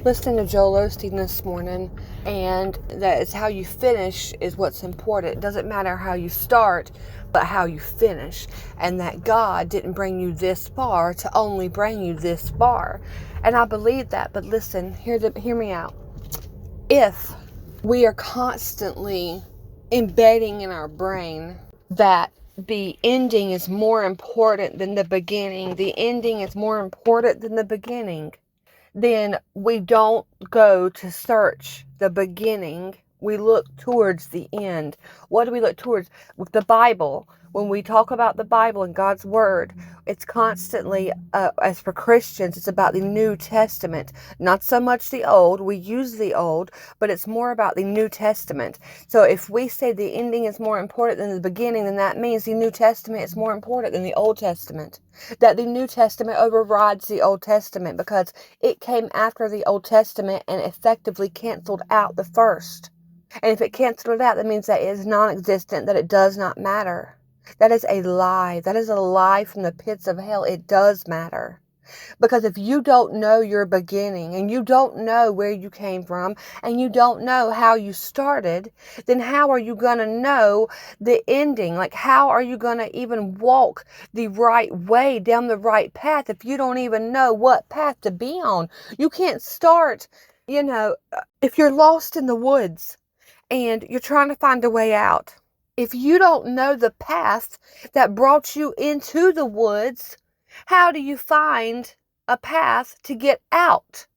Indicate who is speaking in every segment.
Speaker 1: listening to Joel Osteen this morning, and that is how you finish is what's important. It doesn't matter how you start, but how you finish. And that God didn't bring you this far to only bring you this far. And I believe that, but listen, hear me out. If we are constantly embedding in our brain that the ending is more important than the beginning, the ending is more important than the beginning, then we don't go to search the beginning. We look towards the end. What do we look towards? With the Bible, when we talk about the Bible and God's Word, it's constantly, as for Christians, it's about the New Testament. Not so much the Old. We use the Old, but it's more about the New Testament. So if we say the ending is more important than the beginning, then that means the New Testament is more important than the Old Testament. That the New Testament overrides the Old Testament because it came after the Old Testament and effectively canceled out the first. And if it canceled it out, that means that it is non-existent, that it does not matter. That is a lie. That is a lie from the pits of hell. It does matter. Because if you don't know your beginning and you don't know where you came from and you don't know how you started, then how are you going to know the ending? Like, how are you going to even walk the right way down the right path if you don't even know what path to be on? You can't start, if you're lost in the woods and you're trying to find a way out. If you don't know the path that brought you into the woods, how do you find a path to get out?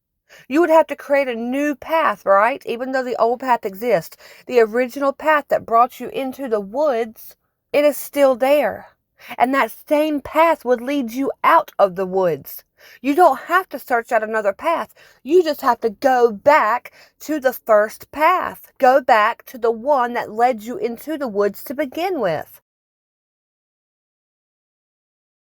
Speaker 1: You would have to create a new path, right? Even though the old path exists. The original path that brought you into the woods, it is still there. And that same path would lead you out of the woods. You don't have to search out another path. You just have to go back to the first path. Go back to the one that led you into the woods to begin with.